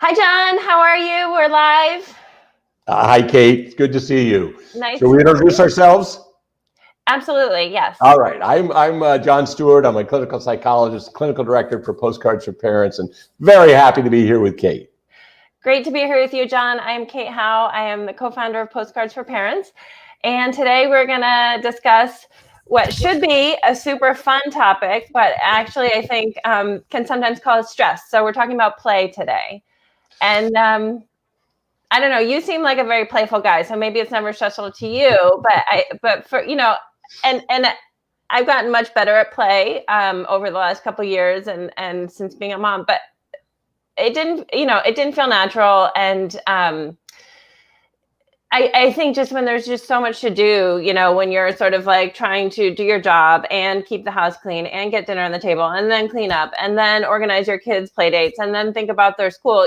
Hi, John. How are you? We're live. Hi, Kate. It's good to see you. Nice. Shall we introduce ourselves? Absolutely, yes. All right. I'm John Stewart. I'm a clinical psychologist, clinical director for Postcards for Parents, and very happy to be here with Kate. Great to be here with you, John. I am Kate Howe. I am the co-founder of Postcards for Parents. And today we're going to discuss what should be a super fun topic, but actually I think can sometimes cause stress. So we're talking about play today. And I don't know, you seem like a very playful guy, so maybe it's never stressful to you, but for, and I've gotten much better at play over the last couple of years and since being a mom, but it didn't feel natural. And I think just when there's just so much to do, when you're sort of like trying to do your job and keep the house clean and get dinner on the table and then clean up and then organize your kids' play dates and then think about their school,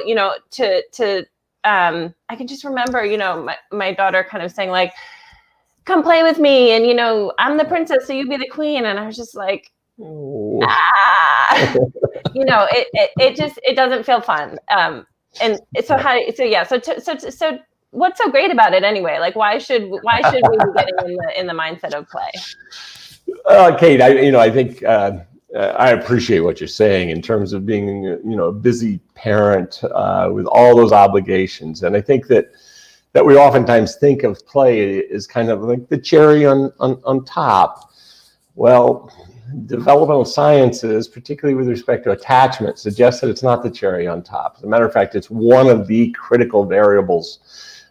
I can just remember, my daughter kind of saying like, come play with me. And, I'm the princess, so you be the queen. And I was just like, it doesn't feel fun. And so what's so great about it anyway? Like, why should we be getting in the mindset of play? Kate, I think I appreciate what you're saying in terms of being, a busy parent with all those obligations. And I think that we oftentimes think of play as kind of like the cherry on top. Well, developmental sciences, particularly with respect to attachment, suggests that it's not the cherry on top. As a matter of fact, it's one of the critical variables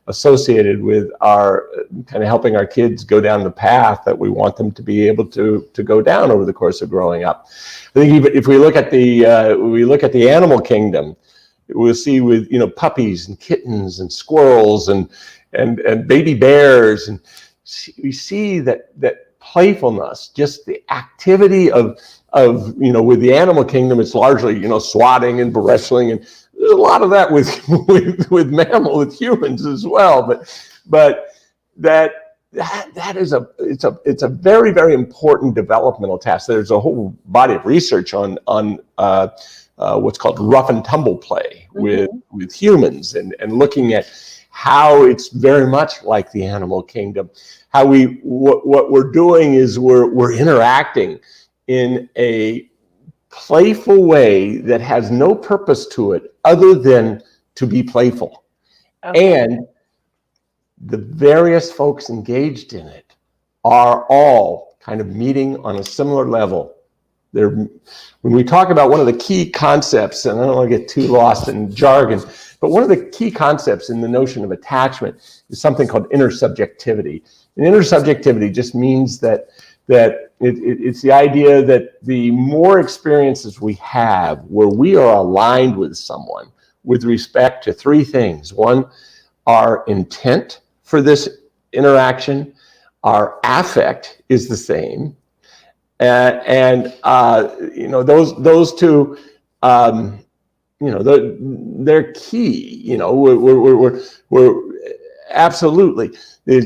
associated with our kind of helping our kids go down the path that we want them to be able to go down over the course of growing up. I think even if we look at the animal kingdom, we'll see with puppies and kittens and squirrels and baby bears, and we see that playfulness, just the activity of with the animal kingdom, it's largely swatting and wrestling, and there's a lot of that with humans as well. But that is it's a very, very important developmental task. There's a whole body of research on what's called rough and tumble play with humans, and looking at how it's very much like the animal kingdom. How what we're doing is we're interacting in a playful way that has no purpose to it other than to be playful. Okay. And the various folks engaged in it are all kind of meeting on a similar level. When we talk about one of the key concepts, and I don't want to get too lost in jargon, but one of the key concepts in the notion of attachment is something called intersubjectivity. And intersubjectivity just means that it's the idea that the more experiences we have where we are aligned with someone with respect to three things. One, our intent for this interaction, our affect is the same, and those two, they're key. We're absolutely.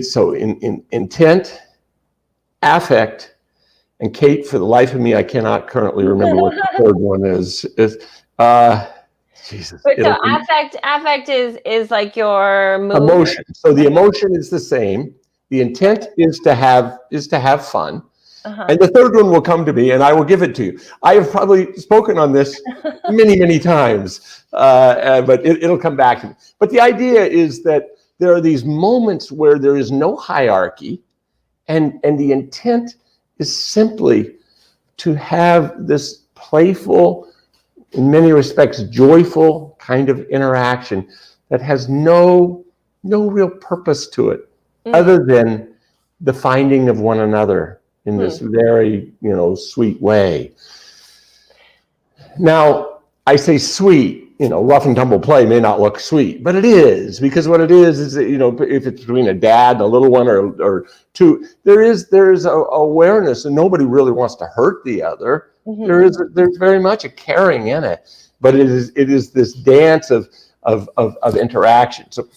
So in intent, affect, and Kate, for the life of me, I cannot currently remember what the third one is. Jesus. But so affect is like your mood. Emotion. So the emotion is the same. The intent is to have fun. And the third one will come to me, and I will give it to you. I have probably spoken on this many, many times, but it'll come back to me. But the idea is that there are these moments where there is no hierarchy, and the intent is simply to have this playful, in many respects, joyful kind of interaction that has no real purpose to it other than the finding of one another in this very, sweet way. Now, I say sweet, rough and tumble play may not look sweet, but it is, because what it is that, if it's between a dad and a little one or two, there is a awareness, and nobody really wants to hurt the other. There's very much a caring in it, but it is this dance of interaction. So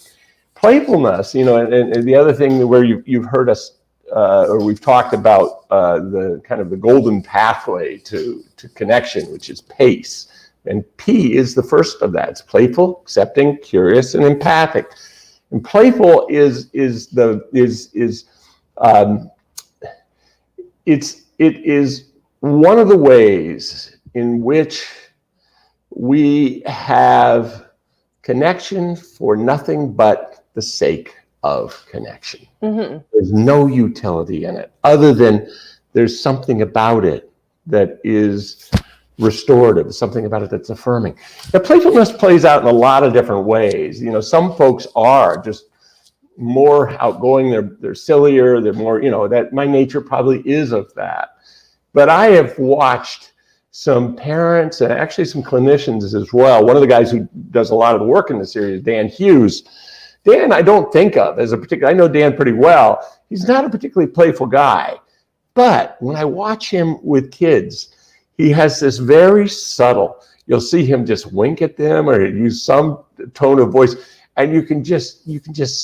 playfulness, and the other thing where you've heard us or we've talked about the kind of the golden pathway to connection, which is pace. And P is the first of that. It's playful, accepting, curious, and empathic. And playful it is one of the ways in which we have connection for nothing but the sake of connection. Mm-hmm. There's no utility in it other than there's something about it that is restorative, something about it that's affirming. Now, playfulness plays out in a lot of different ways. You know, some folks are just more outgoing, they're sillier, they're more, that my nature probably is of that. But I have watched some parents and actually some clinicians as well. One of the guys who does a lot of the work in the series, Dan Hughes. Dan, I don't think of as a particular, I know Dan pretty well. He's not a particularly playful guy. But when I watch him with kids, he has this very subtle, you'll see him just wink at them or use some tone of voice, and you can just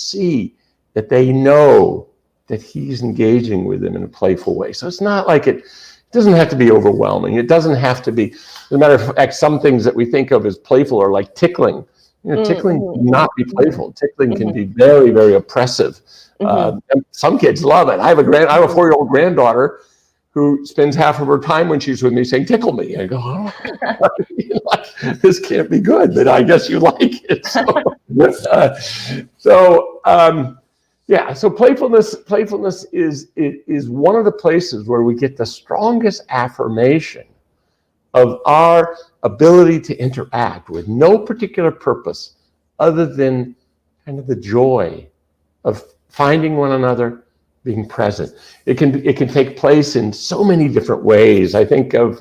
see that they know that he's engaging with them in a playful way. So it's not like it doesn't have to be overwhelming. It doesn't have to be, as a matter of fact, some things that we think of as playful are like tickling. Tickling cannot be playful. Tickling can be very, very oppressive. And some kids love it. I have a 4-year-old granddaughter who spends half of her time when she's with me saying, "Tickle me." I go, "Oh, this can't be good, but I guess you like it." So playfulness is one of the places where we get the strongest affirmation of our ability to interact with no particular purpose other than kind of the joy of finding one another, being present. It can take place in so many different ways. I think of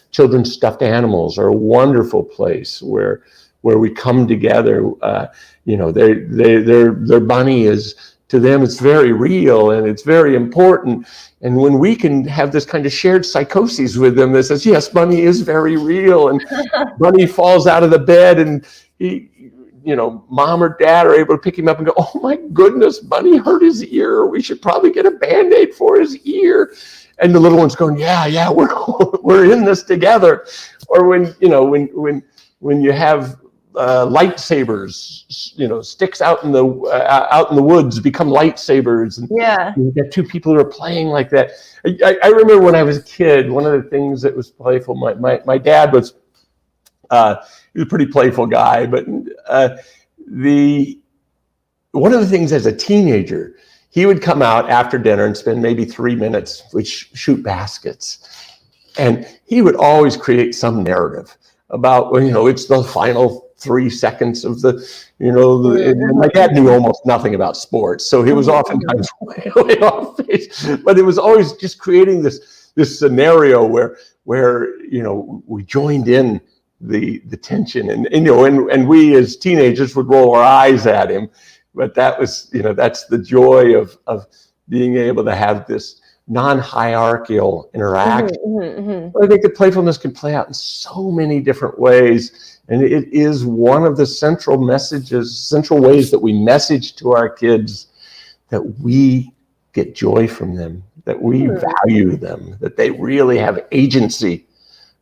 children's stuffed animals are a wonderful place where we come together. Their bunny is, to them, it's very real and it's very important. And when we can have this kind of shared psychosis with them that says, yes, Bunny is very real, and Bunny falls out of the bed and mom or dad are able to pick him up and go, "Oh my goodness, Bunny hurt his ear. We should probably get a Band-Aid for his ear." And the little one's going, yeah, we're in this together. Or when you have lightsabers, sticks out in the woods become lightsabers, and you get two people who are playing like that. I remember when I was a kid, one of the things that was playful. My dad was he was a pretty playful guy, but one of the things as a teenager, he would come out after dinner and spend maybe 3 minutes with shoot baskets, and he would always create some narrative about, it's the final 3 seconds of and my dad knew almost nothing about sports, so he was oftentimes way off base, but it was always just creating this scenario where we joined in the tension, and we as teenagers would roll our eyes at him, but that was, that's the joy of being able to have this non-hierarchical interaction. I think that playfulness can play out in so many different ways, and it is one of the central ways that we message to our kids that we get joy from them, that we value them, that they really have agency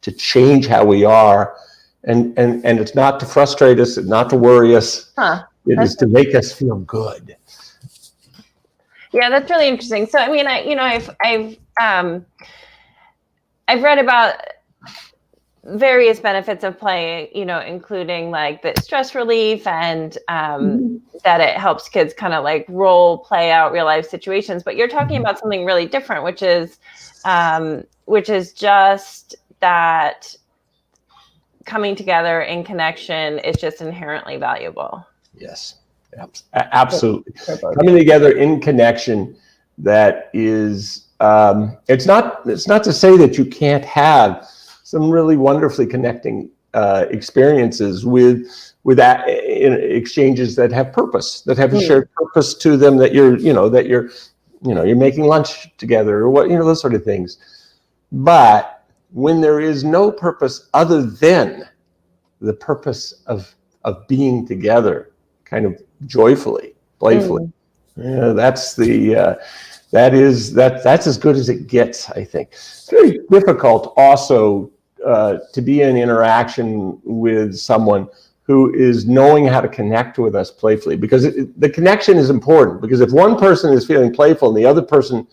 to change how we are, and it's not to frustrate us, and not to worry us. It is to make us feel good. Yeah, that's really interesting. So, I mean, I've read about various benefits of play, including like the stress relief and that it helps kids kind of like play out real life situations. But you're talking about something really different, which is just that coming together in connection is just inherently valuable. Yes. Absolutely. Coming together in connection, that is, it's not to say that you can't have some really wonderfully connecting experiences with that, exchanges that have purpose, that have a shared purpose to them, that you're making lunch together, or those sort of things. But when there is no purpose other than the purpose of being together, kind of joyfully, playfully, that's as good as it gets, I think. It's very difficult also to be in interaction with someone who is knowing how to connect with us playfully, because the connection is important. Because if one person is feeling playful and the other person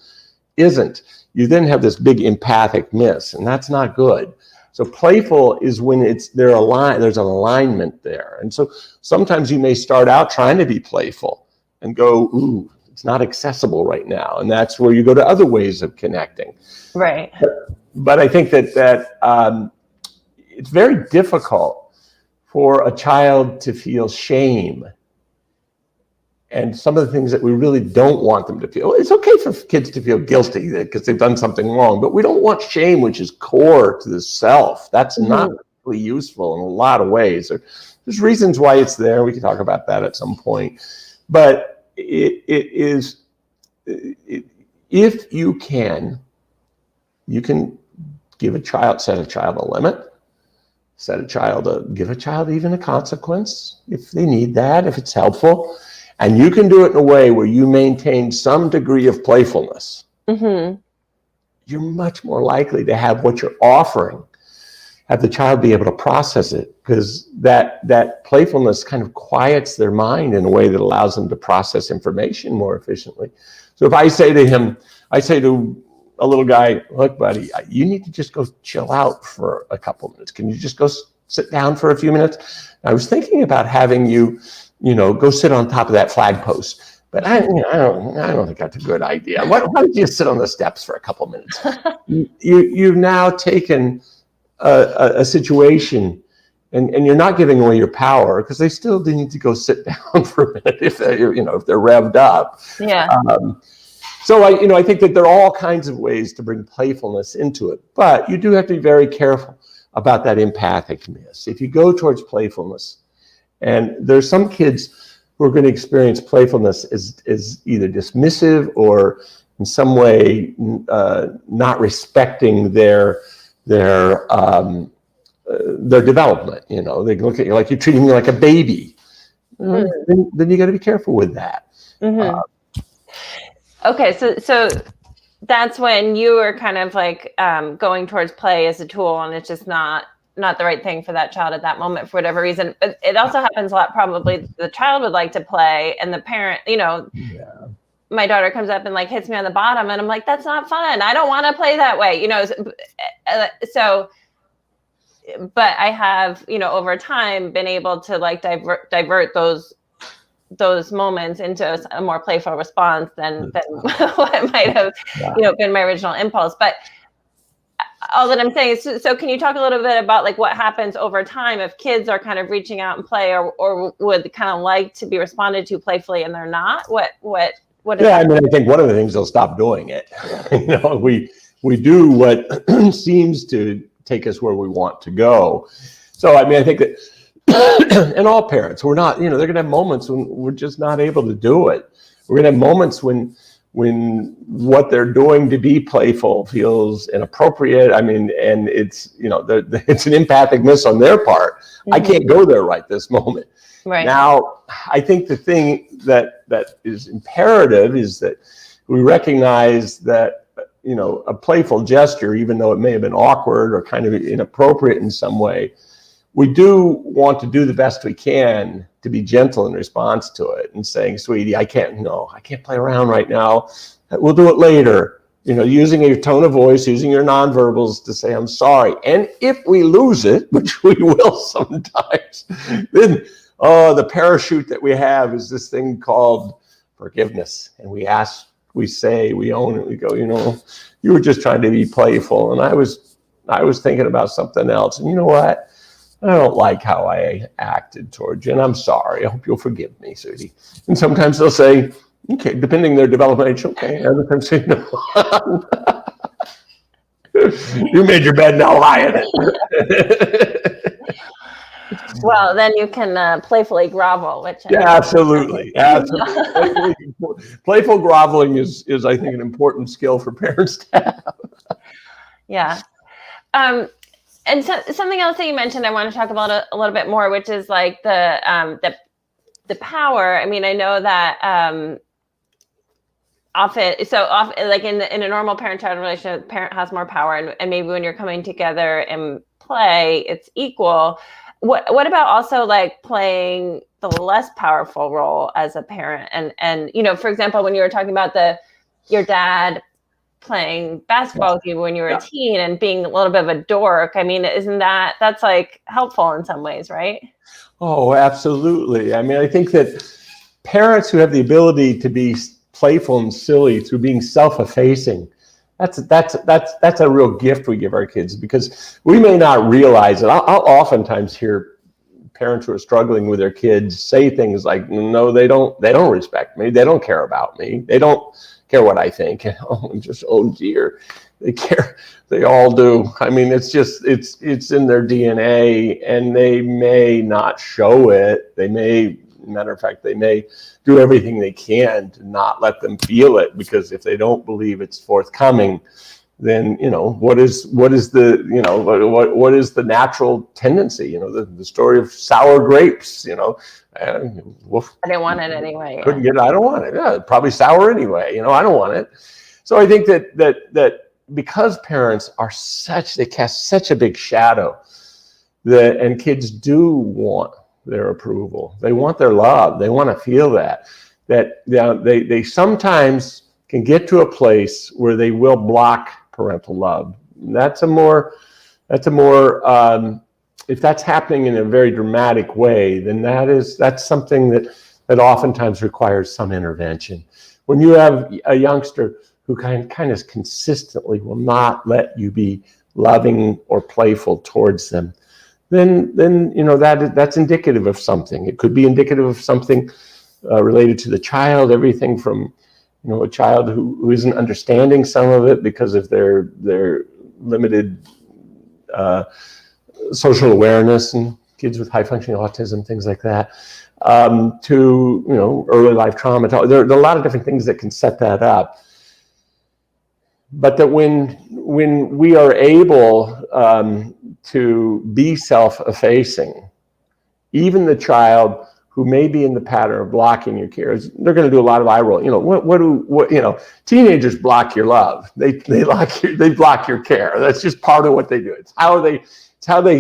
isn't, you then have this big empathic miss, and that's not good. So playful is when there's an alignment there. And so sometimes you may start out trying to be playful and go, ooh, it's not accessible right now. And that's where you go to other ways of connecting. Right. But I think that it's very difficult for a child to feel shame and some of the things that we really don't want them to feel. It's okay for kids to feel guilty because they've done something wrong, but we don't want shame, which is core to the self. That's not really useful in a lot of ways. There's reasons why it's there. We can talk about that at some point. But if you can give a child, set a child a limit, give a child even a consequence if they need that, if it's helpful. And you can do it in a way where you maintain some degree of playfulness. Mm-hmm. You're much more likely to have what you're offering, have the child be able to process it, because that playfulness kind of quiets their mind in a way that allows them to process information more efficiently. So if I say to a little guy, look, buddy, you need to just go chill out for a couple minutes. Can you just go sit down for a few minutes? I was thinking about having you go sit on top of that flag post, but I don't think that's a good idea. Why don't you sit on the steps for a couple minutes? You've now taken a situation, and you're not giving away your power, because they still need to go sit down for a minute if they're revved up. Yeah. So I think that there are all kinds of ways to bring playfulness into it, but you do have to be very careful about that empathic miss. If you go towards playfulness, and there's some kids who are going to experience playfulness as either dismissive or in some way not respecting their development. They look at you like you're treating me like a baby. Then you got to be careful with that. Mm-hmm. Okay, so that's when you are kind of like going towards play as a tool, and it's just not the right thing for that child at that moment for whatever reason. But it also happens a lot. Probably the child would like to play, and the parent, my daughter comes up and like hits me on the bottom, and I'm like, that's not fun. I don't want to play that way, So, but I have, over time been able to like divert those moments into a more playful response than what might have been my original impulse. But all that I'm saying is, so can you talk a little bit about like what happens over time if kids are kind of reaching out and play, or would kind of like to be responded to playfully and they're not? What is that? I think one of the things, they'll stop doing it. We do what seems to take us where we want to go. So I think that and all parents, we're not, they're going to have moments when we're just not able to do it. We're going to have moments when what they're doing to be playful feels inappropriate. And it's, it's an empathic miss on their part. Mm-hmm. I can't go there right this moment. Right. Now, I think the thing that is imperative is that we recognize that, a playful gesture, even though it may have been awkward or kind of inappropriate in some way, we do want to do the best we can to be gentle in response to it and saying, sweetie, I can't play around right now. We'll do it later. Using your tone of voice, using your nonverbals to say, I'm sorry. And if we lose it, which we will sometimes, then, the parachute that we have is this thing called forgiveness. And we say, we own it. We go, you were just trying to be playful. And I was thinking about something else. And you know what? I don't like how I acted towards you, and I'm sorry. I hope you'll forgive me, sweetie. And sometimes they'll say, okay, depending their development age, okay. Other times say, no. You made your bed, now lie in it. Well, then you can playfully grovel, which absolutely. Playful groveling is I think an important skill for parents to have. Yeah. And so, something else that you mentioned, I want to talk about a little bit more, which is like the power. I know that often, like in a normal parent-child relationship, the parent has more power, and maybe when you're coming together and play, it's equal. What about also like playing the less powerful role as a parent? And for example, when you were talking about your dad playing basketball with you when you were a teen and being a little bit of a dork, I mean, that's like helpful in some ways, right? Oh, absolutely. I mean, I think that parents who have the ability to be playful and silly through being self-effacing, that's a real gift we give our kids, because we may not realize it. I'll oftentimes hear parents who are struggling with their kids say things like, no, they don't respect me, they don't care about me, they don't care what I think. Oh dear, they care. They all do. I mean, it's in their DNA, and they may not show it. Matter of fact, they may do everything they can to not let them feel it, because if they don't believe it's forthcoming, then what is the natural tendency? The story of sour grapes. I didn't want it anyway. Couldn't get it. I don't want it. Yeah, probably sour anyway. I don't want it. So I think that because parents are they cast such a big shadow, and kids do want their approval. They want their love. They want to feel that they sometimes can get to a place where they will block parental love. That's a more if that's happening in a very dramatic way, then that's something that oftentimes requires some intervention. When you have a youngster who kind of consistently will not let you be loving or playful towards them, then that's indicative of something. It could be indicative of something related to the child, everything from a child who isn't understanding some of it because of their limited social awareness, and kids with high functioning autism, things like that, to early life trauma. There are a lot of different things that can set that up. But that when we are able to be self-effacing, even the child who may be in the pattern of blocking your care, they're going to do a lot of eye roll. Teenagers block your love. They block your care. That's just part of what they do. It's how they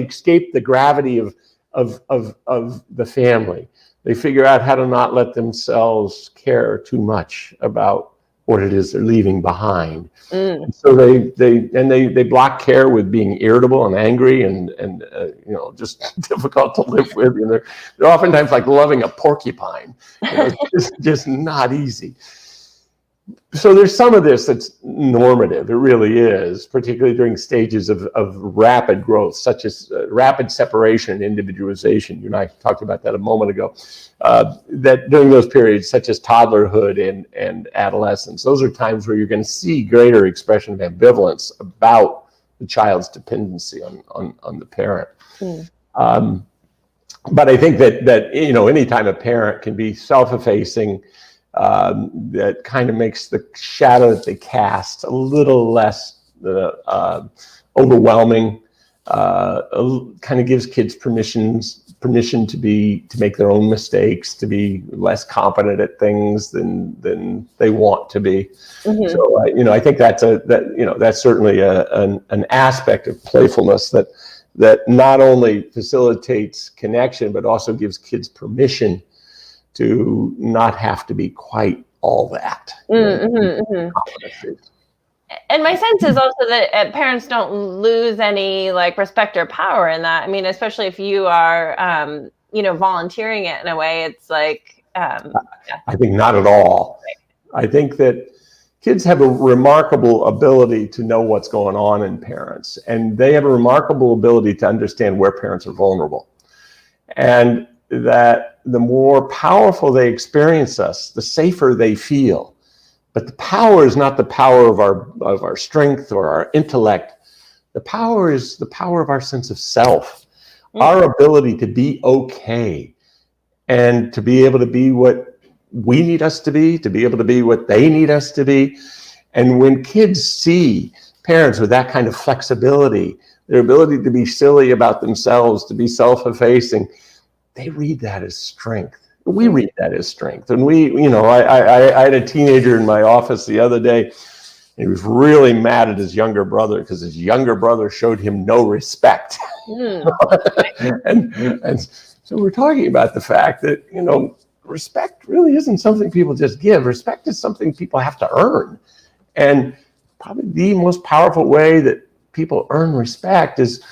escape the gravity of the family. They figure out how to not let themselves care too much about what it is they're leaving behind. And so they block care with being irritable and angry and just difficult to live with. And they're oftentimes like loving a porcupine. It's just not easy. So there's some of this that's normative. It really is, particularly during stages of rapid growth, such as rapid separation and individualization. You and I talked about that a moment ago. That during those periods, such as toddlerhood and adolescence, those are times where you're going to see greater expression of ambivalence about the child's dependency on the parent. But I think that anytime a parent can be self-effacing, that kind of makes the shadow that they cast a little less overwhelming. Kind of gives kids permission to make their own mistakes, to be less competent at things than they want to be. Mm-hmm. So I think that's certainly an aspect of playfulness that not only facilitates connection but also gives kids permission to not have to be quite all that. And my sense is also that parents don't lose any respect or power in that. I mean, especially if you are, volunteering it in a way, it's like. I think not at all. Right. I think that kids have a remarkable ability to know what's going on in parents, and they have a remarkable ability to understand where parents are vulnerable. And that the more powerful they experience us, the safer they feel. But the power is not the power of our strength or our intellect. The power is the power of our sense of self, our ability to be okay, and to be able to be what we need us to be able to be what they need us to be. And when kids see parents with that kind of flexibility, their ability to be silly about themselves, to be self-effacing, they read that as strength. We read that as strength. And I had a teenager in my office the other day He was really mad at his younger brother because his younger brother showed him no respect. And so we're talking about the fact that, respect really isn't something people just give. Respect is something people have to earn. And probably the most powerful way that people earn respect is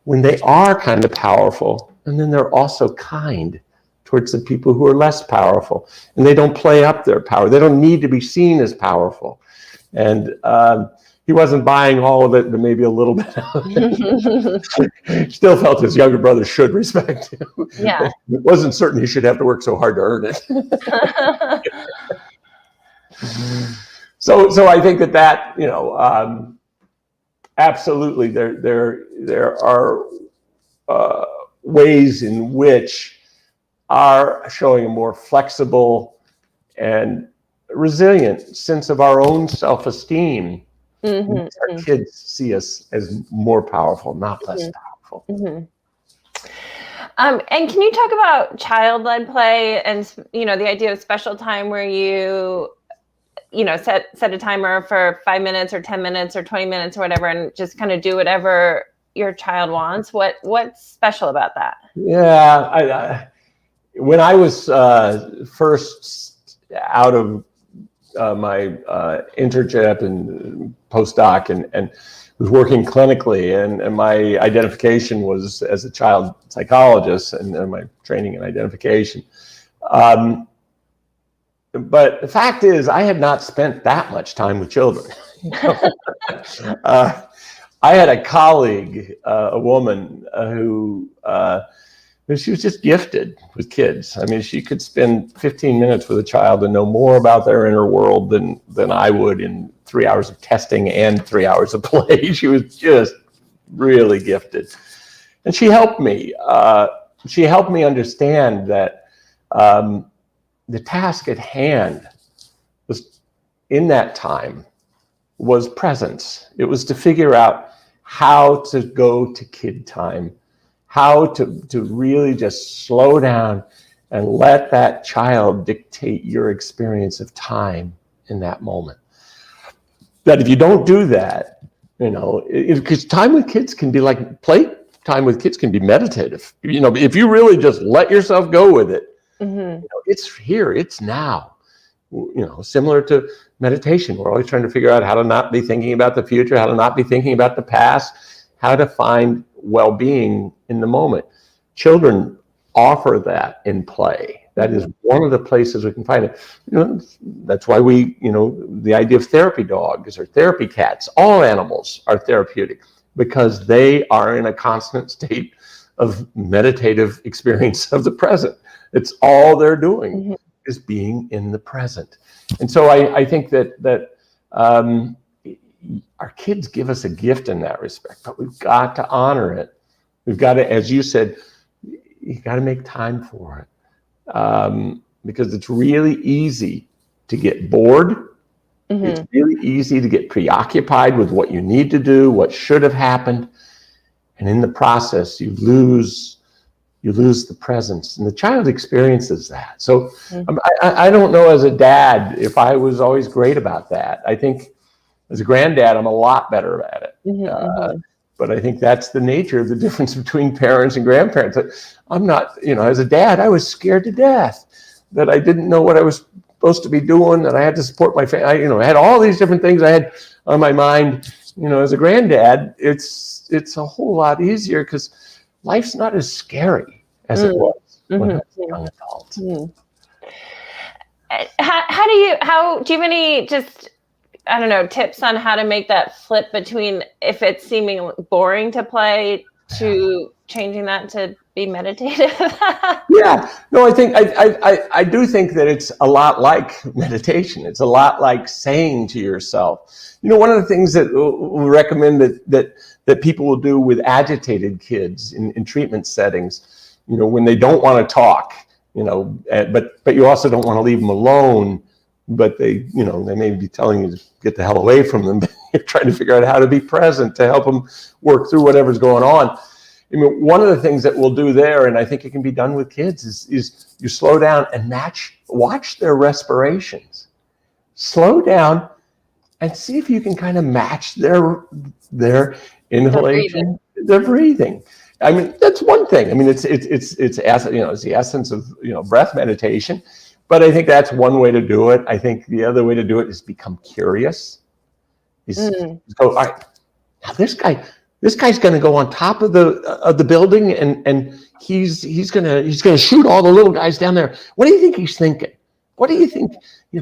when they are kind of powerful, and then they're also kind towards the people who are less powerful, and they don't play up their power. They don't need to be seen as powerful. And he wasn't buying all of it, but maybe a little bit of it. Still felt his younger brother should respect him. Yeah. Wasn't certain he should have to work so hard to earn it. So I think that absolutely there are ways in which are showing a more flexible and resilient sense of our own self-esteem. Our kids see us as more powerful, not less powerful. And can you talk about child-led play and the idea of special time where you set a timer for 5 minutes or 10 minutes or 20 minutes or whatever, and just kind of do whatever your child wants? What's special about that? Yeah, when I was first out of my internship and postdoc and was working clinically, and my identification was as a child psychologist and my training in identification. But the fact is, I had not spent that much time with children. I had a colleague, a woman who she was just gifted with kids. I mean, she could spend 15 minutes with a child and know more about their inner world than I would in 3 hours of testing and 3 hours of play. She was just really gifted. And she helped me. She helped me understand that the task at hand was, in that time, was presence. It was to figure out how to go to kid time, how to really just slow down and let that child dictate your experience of time in that moment. That if you don't do that, because time with kids can be like play time with kids can be meditative. If you really just let yourself go with it, it's here, it's now. Similar to meditation, we're always trying to figure out how to not be thinking about the future, how to not be thinking about the past, how to find well-being in the moment. Children offer that in play. That is one of the places we can find it. That's why the idea of therapy dogs or therapy cats, all animals are therapeutic because they are in a constant state of meditative experience of the present. It's all they're doing is being in the present. And so I think that our kids give us a gift in that respect, but we've got to honor it. We've got to, as you said, you got to make time for it, because it's really easy to get bored. It's really easy to get preoccupied with what you need to do, what should have happened, and in the process, you lose the presence, and the child experiences that. So I don't know as a dad if I was always great about that. I think as a granddad, I'm a lot better at it. But I think that's the nature of the difference between parents and grandparents. I'm not, as a dad, I was scared to death that I didn't know what I was supposed to be doing, that I had to support my family. I had all these different things I had on my mind. As a granddad, it's a whole lot easier because life's not as scary as it was when I was a young adult. How do you have any tips on how to make that flip between if it's seeming boring to play to changing that to be meditative? Yeah, no, I do think that it's a lot like meditation. It's a lot like saying to yourself, one of the things that we recommend that people will do with agitated kids in treatment settings, when they don't want to talk, but you also don't want to leave them alone, but they may be telling you to get the hell away from them. You're trying to figure out how to be present to help them work through whatever's going on. One of the things that we'll do there, and I think it can be done with kids, is you slow down and watch their respirations. Slow down and see if you can kind of match their inhalation, their breathing. I mean, that's one thing. I mean, it's the essence of breath meditation. But I think that's one way to do it. I think the other way to do it is become curious. Go, all right, now this guy's going to go on top of the building, and he's going to shoot all the little guys down there. What do you think he's thinking? What do you think?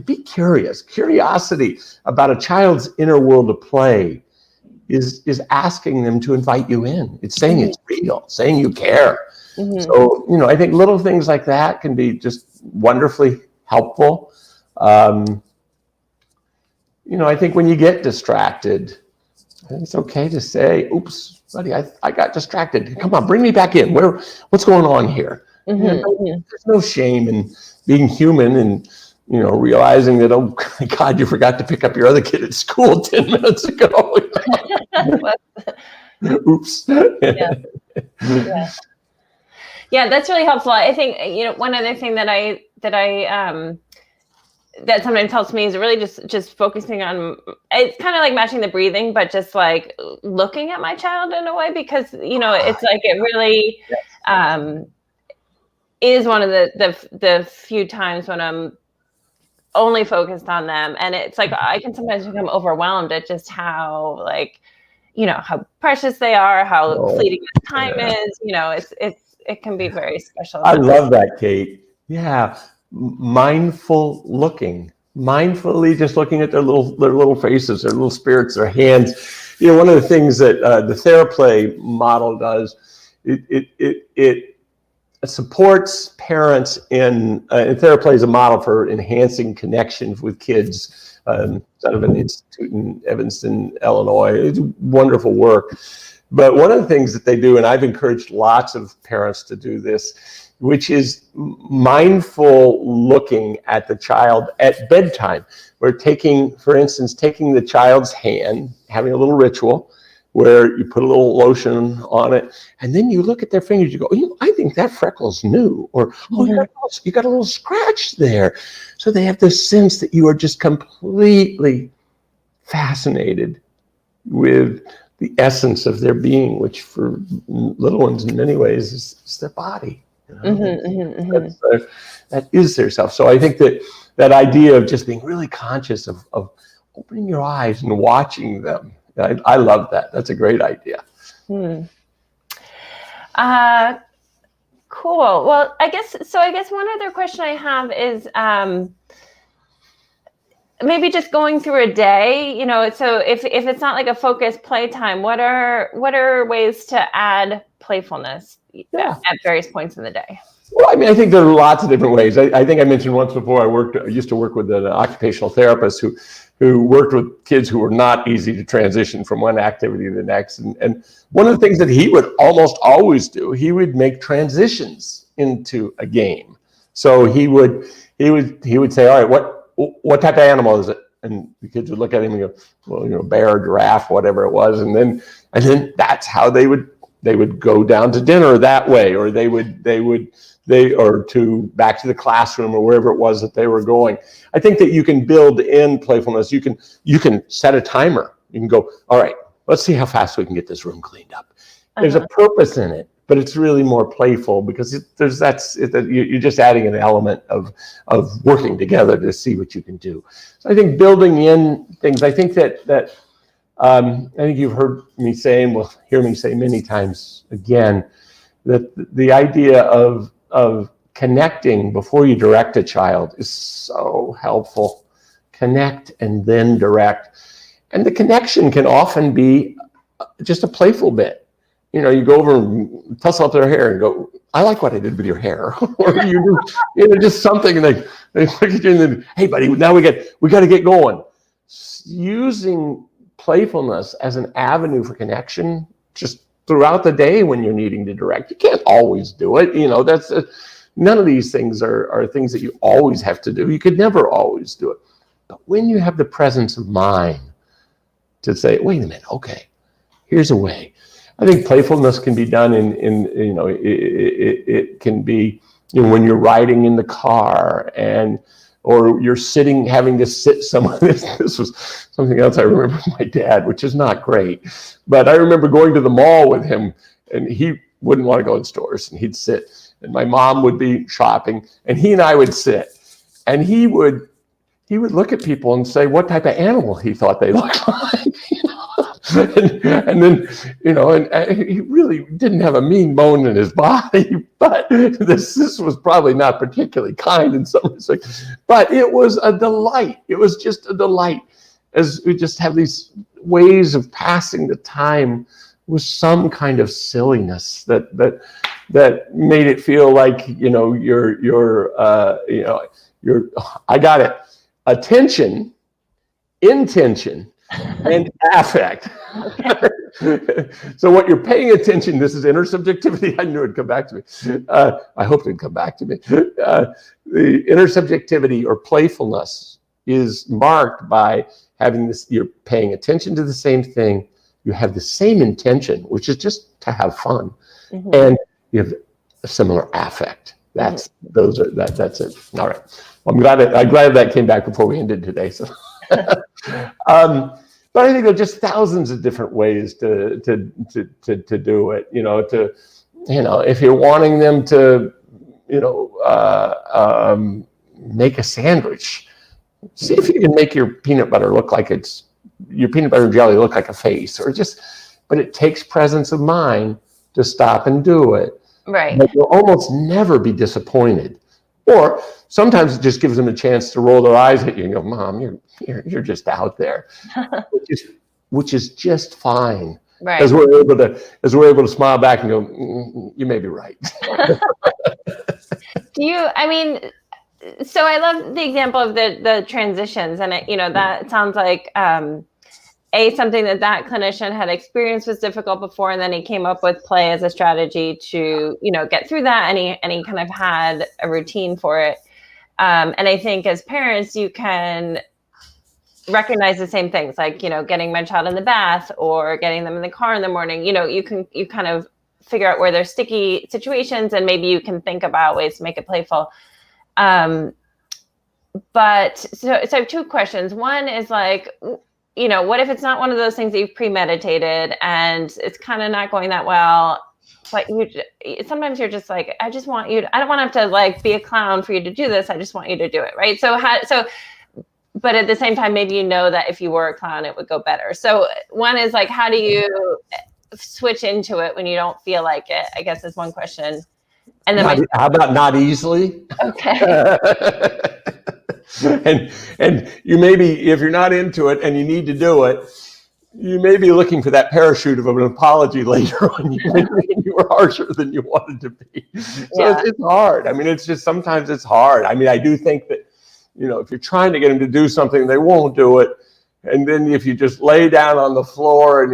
Be curious. Curiosity about a child's inner world of play is asking them to invite you in. It's saying it's real, saying you care. So, I think little things like that can be just wonderfully helpful. I think when you get distracted, it's okay to say, oops, buddy, I got distracted. Come on, bring me back in. What's going on here? There's no shame in being human and, realizing that, oh, God, you forgot to pick up your other kid at school 10 minutes ago. Oops. Yeah, that's really helpful. I think, one other thing that that sometimes helps me is really just focusing on, it's kind of like matching the breathing, but just like looking at my child in a way, because, it's like, it really is one of the few times when I'm only focused on them. And it's like, I can sometimes become overwhelmed at just how how precious they are, how fleeting the time is, it can be very special. I love that, Kate. Yeah. Mindful looking, mindfully just looking at their little faces, their little spirits, their hands. One of the things that the TheraPlay model does, it supports parents in TheraPlay is a model for enhancing connections with kids. Out of an institute in Evanston, Illinois. It's wonderful work. But one of the things that they do, and I've encouraged lots of parents to do this, which is mindful looking at the child at bedtime. We're for instance, taking the child's hand, having a little ritual where you put a little lotion on it, and then you look at their fingers, you go, I think that freckle's new, or, you got a little scratch there. So they have this sense that you are just completely fascinated with the essence of their being, which for little ones in many ways is their body. That is their self. So I think that idea of just being really conscious of opening your eyes and watching them, I love that. That's a great idea. Cool. Well, I guess one other question I have is maybe just going through a day, so if it's not like a focused playtime, what are ways to add playfulness at various points in the day? Well, I mean, I think there are lots of different ways. I think I mentioned once before, I used to work with an occupational therapist who worked with kids who were not easy to transition from one activity to the next. And one of the things that he would almost always do, he would make transitions into a game. So he would say, all right, what type of animal is it? And the kids would look at him and go, well, bear, giraffe, whatever it was. And then that's how they would go down to dinner that way, or or to back to the classroom or wherever it was that they were going. I think that you can build in playfulness. You can set a timer. You can go, all right, let's see how fast we can get this room cleaned up. There's a purpose in it, but it's really more playful because you're just adding an element of working together to see what you can do. So I think building in things. I think that I think you've heard me say, and will hear me say many times again, that the idea of connecting before you direct a child is so helpful. Connect and then direct. And the connection can often be just a playful bit. You go over and tussle up their hair and go, I like what I did with your hair. Or you do, just something, and they look at you and then, hey buddy, now we got to get going. Using playfulness as an avenue for connection just throughout the day when you're needing to direct. You can't always do it. That's none of these things are things that you always have to do. You could never always do it. But when you have the presence of mind to say, wait a minute, okay, here's a way. I think playfulness can be done it can be when you're riding in the car and or you're sitting, having to sit somewhere. This was something else I remember with my dad, which is not great. But I remember going to the mall with him, and he wouldn't want to go in stores, and he'd sit. And my mom would be shopping, and he and I would sit. And he would look at people and say what type of animal he thought they looked like. And then, and he really didn't have a mean bone in his body, but this was probably not particularly kind in some respects. But it was a delight. It was just a delight, as we just have these ways of passing the time with some kind of silliness that made it feel like, I got it. Attention, intention, and affect. So what you're paying attention, this is intersubjectivity. I knew it'd come back to me. I hope it'd come back to me. The intersubjectivity or playfulness is marked by having this, you're paying attention to the same thing. You have the same intention, which is just to have fun. Mm-hmm. And you have a similar affect. That's it. All right. Well, I'm glad that came back before we ended today. So, but I think there are just thousands of different ways to do it. If you're wanting them to, make a sandwich, see if you can make your peanut butter look like your peanut butter and jelly look like a face, but it takes presence of mind to stop and do it. Right. But you'll almost never be disappointed. Or sometimes it just gives them a chance to roll their eyes at you and go, Mom, you're just out there, which is just fine. Right. As we're able to smile back and go, you may be right. So I love the example of the transitions, and that sounds like something that clinician had experienced was difficult before, and then he came up with play as a strategy to get through that, and he kind of had a routine for it. And I think as parents, you can recognize the same things, like getting my child in the bath or getting them in the car in the morning. You kind of figure out where there's sticky situations, and maybe you can think about ways to make it playful. But so I have two questions. One is like, what if it's not one of those things that you've premeditated and it's kind of not going that well, but sometimes you're just like, I don't want to have to like be a clown for you to do this. I just want you to do it. Right. But at the same time, maybe that if you were a clown, it would go better. So one is like, how do you switch into it when you don't feel like it, I guess is one question. And then how about not easily? Okay. And you may be, if you're not into it and you need to do it, you may be looking for that parachute of an apology later when you were harsher than you wanted to be. So it's hard. It's just, sometimes it's hard. I do think that, if you're trying to get them to do something, they won't do it. And then if you just lay down on the floor and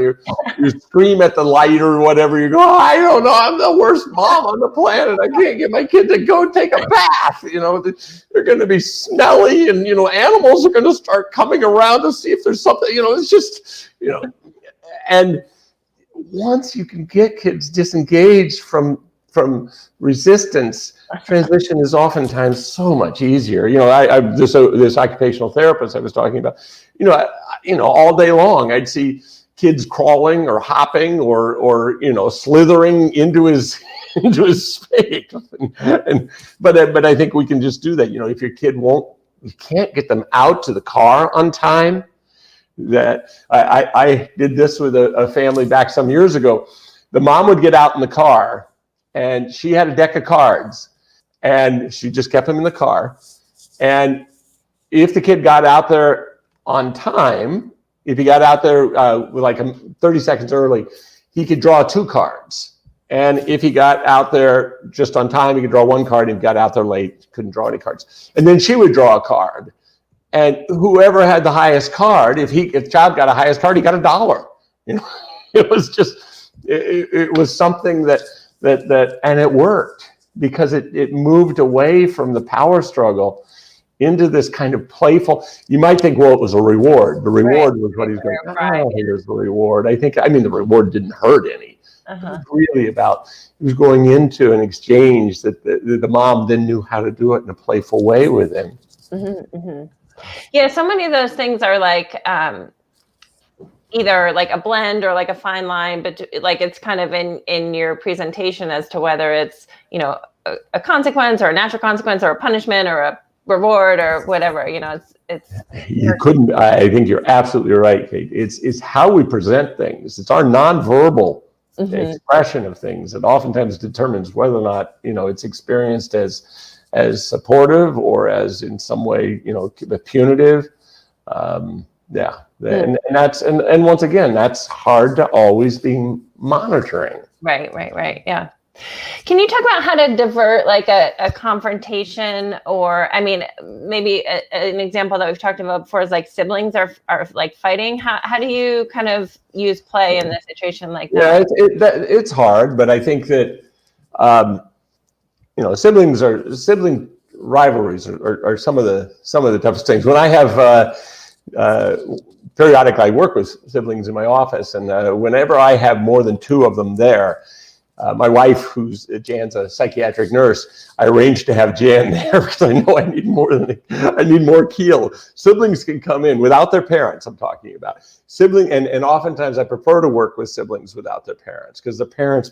you scream at the light or whatever, you go, I don't know, I'm the worst mom on the planet. I can't get my kid to go take a bath. They're going to be smelly, and, animals are going to start coming around to see if there's something, it's just, and once you can get kids disengaged from resistance, transition is oftentimes so much easier. This occupational therapist I was talking about, all day long I'd see kids crawling or hopping or slithering into his space. But I think we can just do that. If your kid you can't get them out to the car on time. That I did this with a family back some years ago. The mom would get out in the car, and she had a deck of cards, and she just kept them in the car. And if the kid got out there on time, if he got out there with like 30 seconds early, he could draw 2 cards. And if he got out there just on time, he could draw 1 card. If he got out there late, couldn't draw any cards. And then she would draw a card. And whoever had the highest card, if the child got a highest card, he got $1. It was just, it was something that and it worked, because it moved away from the power struggle into this kind of playful. You might think, well, it was a reward. The reward was what he's going, here's the reward. The reward didn't hurt any. It was really about, it was going into an exchange that the mom then knew how to do it in a playful way with him. Mm-hmm, mm-hmm. Yeah, so many of those things are like either like a blend or like a fine line, but like it's kind of in your presentation as to whether it's, you know, a consequence or a natural consequence or a punishment or a reward or whatever. You know, it's You couldn't. I think you're absolutely right, Kate. It's how we present things. It's our nonverbal expression of things that oftentimes determines whether or not, you know, it's experienced as supportive or as in some way, you know, punitive. Yeah, and that's and once again, that's hard to always be monitoring. Right. Yeah. Can you talk about how to divert like a confrontation, or I mean, maybe an example that we've talked about before is like siblings are like fighting. How do you kind of use play in a situation like that? Yeah, it's hard, but I think that you know, sibling rivalries are some of the toughest things. When I have periodically, I work with siblings in my office, and whenever I have more than two of them there, my wife, Jan's a psychiatric nurse, I arranged to have Jan there because I know I need more keel. Siblings can come in without their parents. I'm talking about and oftentimes I prefer to work with siblings without their parents because the parents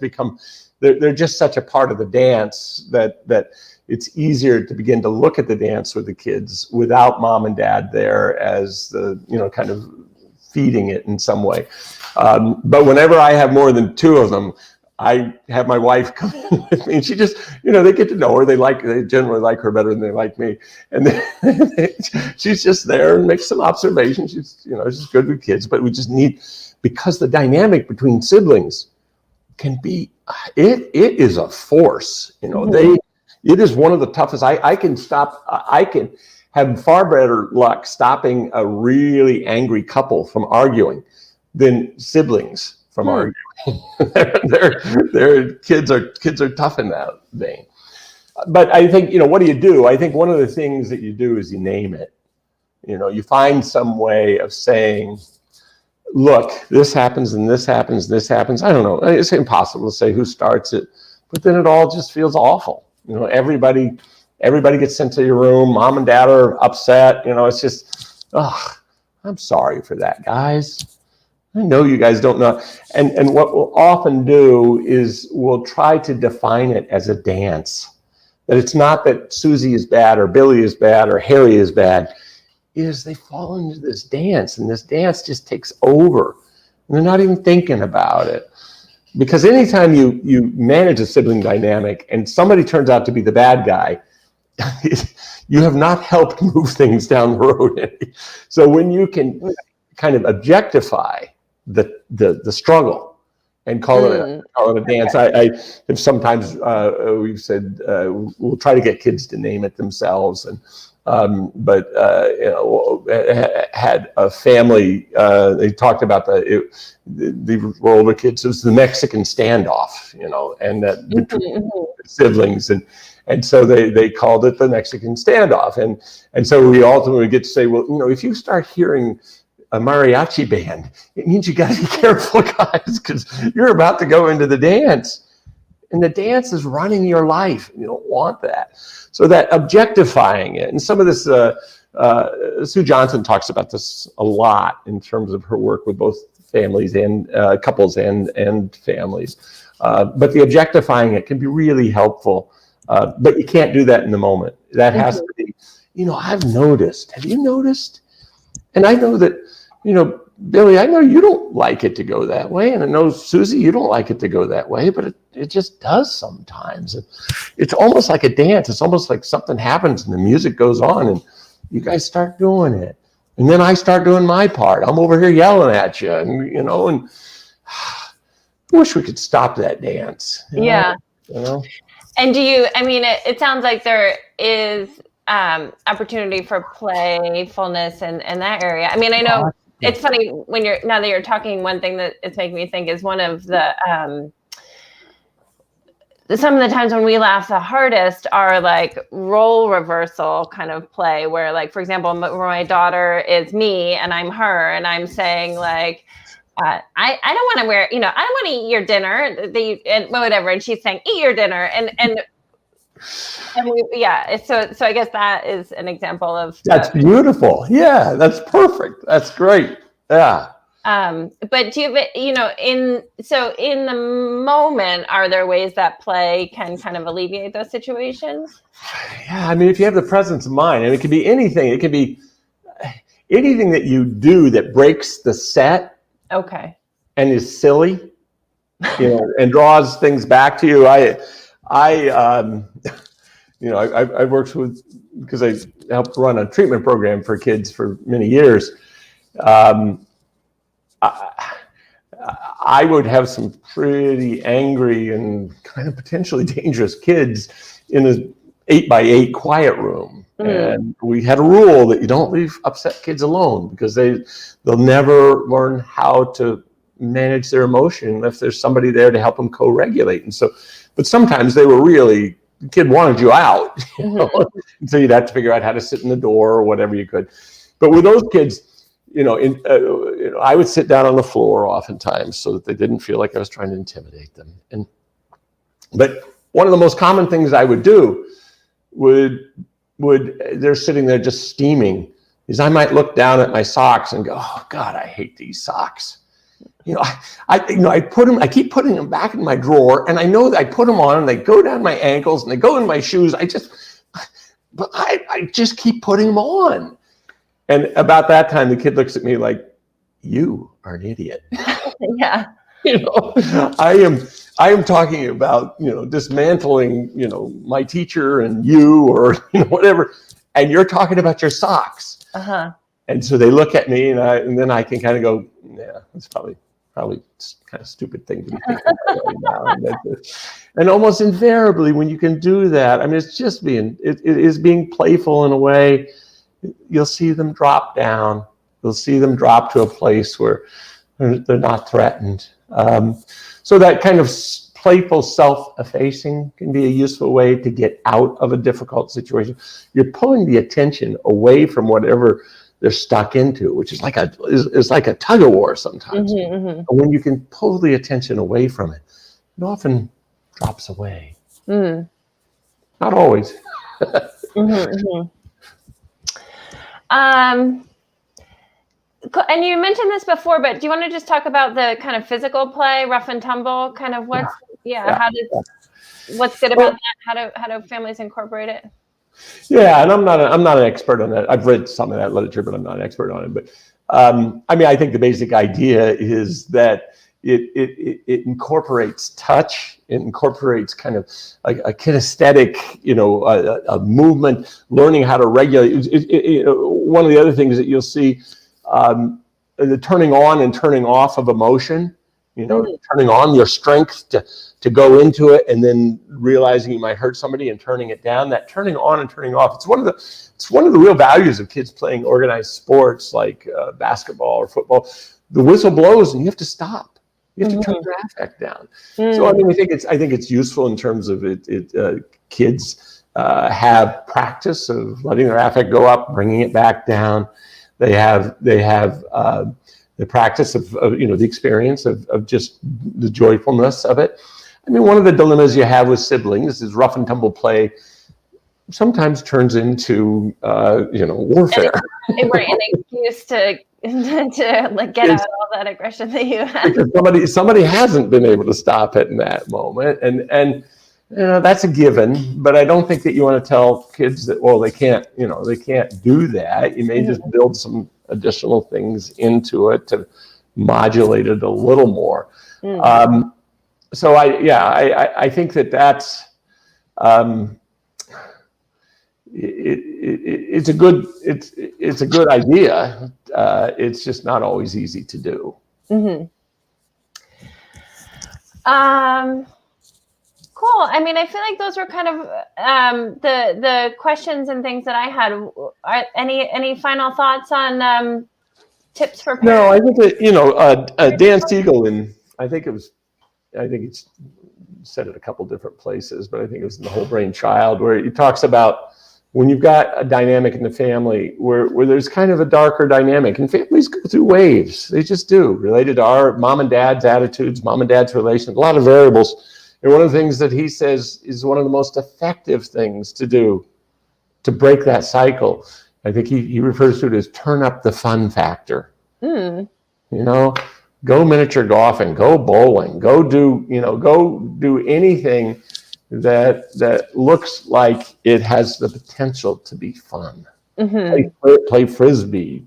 they're just such a part of the dance that it's easier to begin to look at the dance with the kids without mom and dad there as the, you know, kind of feeding it in some way. But whenever I have more than two of them, I have my wife come in with me, and she just, you know, they get to know her. They generally like her better than they like me. And she's just there and makes some observations. She's good with kids, but we just because the dynamic between siblings can be, it is a force, you know, it is one of the toughest. I can have far better luck stopping a really angry couple from arguing than siblings from arguing. their kids are tough in that vein. But I think, you know, what do? I think one of the things that you do is you name it. You know, you find some way of saying, look, this happens and this happens, this happens. I don't know. It's impossible to say who starts it, but then it all just feels awful. You know, everybody gets sent to your room. Mom and dad are upset. You know, it's just, I'm sorry for that, guys. I know you guys don't know. And what we'll often do is we'll try to define it as a dance. That it's not that Susie is bad or Billy is bad or Harry is bad. It is they fall into this dance, and this dance just takes over. And they're not even thinking about it. Because anytime you manage a sibling dynamic and somebody turns out to be the bad guy, you have not helped move things down the road. So when you can kind of objectify the struggle and call it a dance. I have sometimes we've said we'll try to get kids to name it themselves, and but you know, had a family. They talked about the older kids. It was the Mexican standoff, you know, and that between siblings, and so they called it the Mexican standoff, and so we ultimately get to say, well, you know, if you start hearing a mariachi band, it means you got to be careful, guys, because you're about to go into the dance, and the dance is running your life. You don't want that. So that objectifying it, and some of this, Sue Johnson talks about this a lot in terms of her work with both families and couples and families. But the objectifying it can be really helpful. But you can't do that in the moment. That has to be, you know, I've noticed. Have you noticed? And I know that, you know, Billy, I know you don't like it to go that way. And I know, Susie, you don't like it to go that way, but it just does sometimes. And it's almost like a dance. It's almost like something happens and the music goes on and you guys start doing it. And then I start doing my part. I'm over here yelling at you, and, you know, and I wish we could stop that dance. You know? And it sounds like there is opportunity for playfulness in that area. I mean, I know it's funny now that you're talking, one thing that it's making me think is one of the some of the times when we laugh the hardest are like role reversal kind of play, where, like, for example, my daughter is me and I'm her, and I'm saying like, I don't want to wear, you know, I don't want to eat your dinner, and whatever, and she's saying eat your dinner, and So I guess that is an example of That's beautiful. Yeah, that's perfect. That's great. Yeah. But do you, in the moment, are there ways that play can kind of alleviate those situations? Yeah, I mean, if you have the presence of mind, and it can be anything. It can be anything that you do that breaks the set. Okay. And is silly, and draws things back to you. I worked with, because I helped run a treatment program for kids for many years. I would have some pretty angry and kind of potentially dangerous kids in an 8x8 quiet room. And we had a rule that you don't leave upset kids alone, because they'll never learn how to manage their emotion if there's somebody there to help them co-regulate. And so, but sometimes they were really, the kid wanted you out, and so you'd have to figure out how to sit in the door or whatever you could. But with those kids, I would sit down on the floor oftentimes so that they didn't feel like I was trying to intimidate them. But one of the most common things I would do they're sitting there just steaming, is I might look down at my socks and go, oh God, I hate these socks. I keep putting them back in my drawer, and I know that I put them on and they go down my ankles and they go in my shoes. I just keep putting them on. And about that time, the kid looks at me like, you are an idiot. Yeah. I am talking about, dismantling, my teacher and you, or, whatever. And you're talking about your socks. Uh-huh. And so they look at me, and then I can kind of go, yeah, that's probably kind of stupid thing to be thinking about right now. And almost invariably, when you can do that, I mean, it's just it is being playful in a way. You'll see them drop down. You'll see them drop to a place where they're not threatened. So that kind of playful self-effacing can be a useful way to get out of a difficult situation. You're pulling the attention away from whatever they're stuck into, which is like a tug of war sometimes. And when you can pull the attention away from it, it often drops away. Not always. And you mentioned this before, but do you want to just talk about the kind of physical play, rough and tumble, kind of what's good about that? How do families incorporate it? Yeah, and I'm not an expert on that. I've read some of that literature, but I'm not an expert on it. But I think the basic idea is that it incorporates touch. It incorporates kind of like a kinesthetic, a movement, learning how to regulate. One of the other things that you'll see, the turning on and turning off of emotion. Turning on your strength to go into it, and then realizing you might hurt somebody and turning it down. That turning on and turning off. It's one of the real values of kids playing organized sports like basketball or football. The whistle blows and you have to stop. You have to turn your affect down. So I think it's useful in terms of kids have practice of letting their affect go up, bringing it back down. They have the practice of the experience of just the joyfulness of it. I mean, one of the dilemmas you have with siblings is rough and tumble play sometimes turns into warfare. Right, an excuse to like get out all that aggression that you have. Because somebody hasn't been able to stop it in that moment, and that's a given. But I don't think that you want to tell kids that they can't do that. You may just build some additional things into it to modulate it a little more. So I think that's it's a good idea. It's just not always easy to do. Cool. I mean, I feel like those were kind of the questions and things that I had. Any final thoughts on tips for parents? No, I think that Dan Siegel, and I think it's said it a couple different places, but I think it was in The Whole Brain Child, where he talks about when you've got a dynamic in the family where there's kind of a darker dynamic, and families go through waves. They just do, related to our mom and dad's attitudes, mom and dad's relations, a lot of variables. And one of the things that he says is one of the most effective things to do to break that cycle, I think he refers to it as turn up the fun factor. You know, go miniature golfing, go bowling, go do anything that looks like it has the potential to be fun. Play frisbee,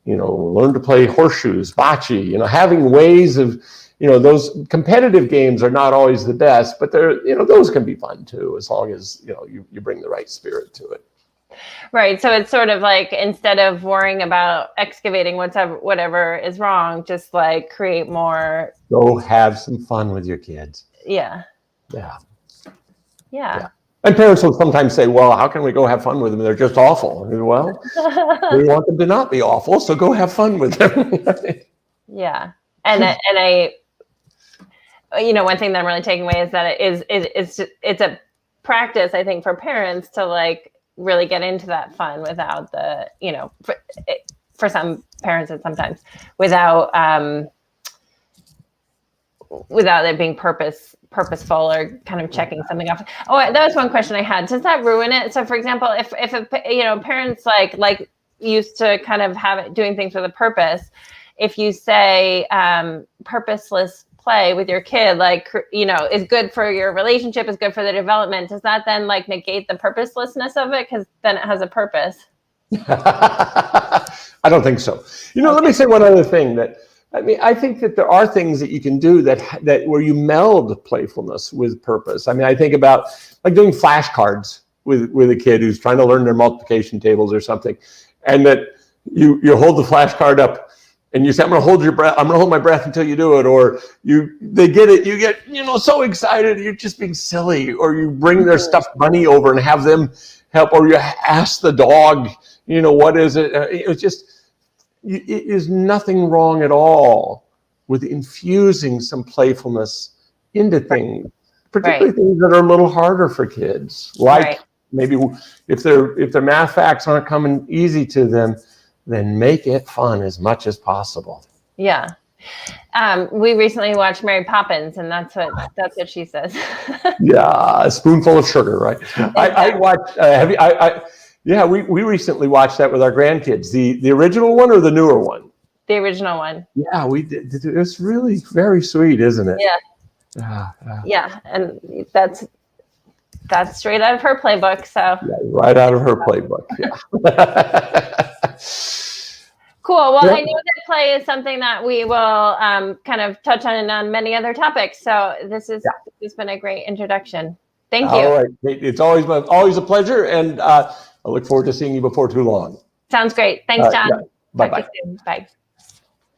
learn to play horseshoes, bocce, having ways of, those competitive games are not always the best, but they're, those can be fun too, as long as, you bring the right spirit to it. Right. So it's sort of like, instead of worrying about excavating whatever is wrong, just like create more. Go have some fun with your kids. Yeah. And parents will sometimes say, well, how can we go have fun with them? They're just awful. Well, we want them to not be awful, so go have fun with them. Yeah. And I one thing that I'm really taking away is that it's a practice, I think, for parents to like really get into that fun without the, for some parents and sometimes without it being purposeful or kind of checking something off. Oh, that was one question I had. Does that ruin it? So for example, if parents like used to kind of have it doing things with a purpose, if you say purposeless play with your kid, is good for your relationship, is good for the development, does that then like negate the purposelessness of it? Because then it has a purpose. I don't think so. Let me say one other thing I think that there are things that you can do that where you meld playfulness with purpose. I think about like doing flashcards with a kid who's trying to learn their multiplication tables or something, and that you hold the flashcard up and you say, I'm going to hold my breath until you do it, or they get it, you get so excited, you're just being silly, or you bring their stuffed bunny over and have them help, or you ask the dog, what is it? It's just. It is nothing wrong at all with infusing some playfulness into things, particularly things that are a little harder for kids. Like maybe if their math facts aren't coming easy to them, then make it fun as much as possible. Yeah. We recently watched Mary Poppins, and that's what she says. Yeah, a spoonful of sugar, right? I watched. Yeah, we recently watched that with our grandkids. The original one or the newer one? The original one. Yeah, we did. It's really very sweet, isn't it? Yeah. Yeah, and that's straight out of her playbook. So. Yeah, right out of her playbook. Yeah. Cool. Well, I know that play is something that we will kind of touch on many other topics. So this has been a great introduction. Thank you. All right. It's always a pleasure, and I look forward to seeing you before too long. Sounds great. Thanks, John. Bye-bye. Bye.